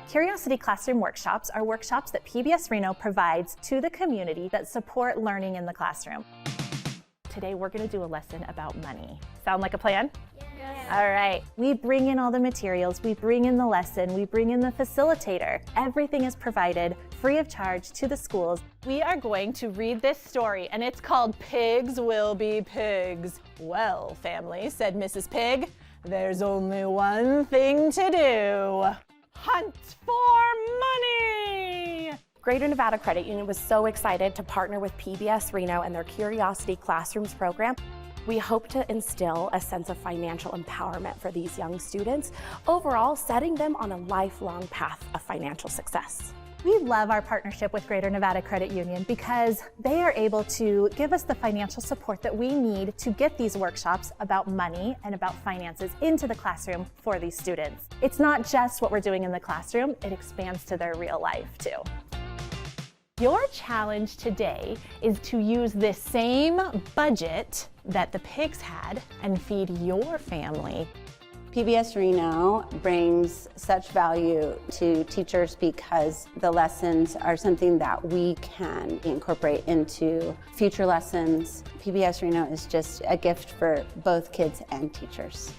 Curiosity Classroom workshops are workshops that PBS Reno provides to the community that support learning in the classroom. Today we're going to do a lesson about money. Sound like a plan? Yes. All right. We bring in all the materials, we bring in the lesson, we bring in the facilitator. Everything is provided free of charge to the schools. We are going to read this story, and it's called Pigs Will Be Pigs. Well, family, said Mrs. Pig, there's only one thing to do. Hunt for money! Greater Nevada Credit Union was so excited to partner with PBS Reno and their Curiosity Classrooms program. We hope to instill a sense of financial empowerment for these young students, overall setting them on a lifelong path of financial success. We love our partnership with Greater Nevada Credit Union because they are able to give us the financial support that we need to get these workshops about money and about finances into the classroom for these students. It's not just what we're doing in the classroom, it expands to their real life too. Your challenge today is to use this same budget that the pigs had and feed your family. PBS Reno brings such value to teachers because the lessons are something that we can incorporate into future lessons. PBS Reno is just a gift for both kids and teachers.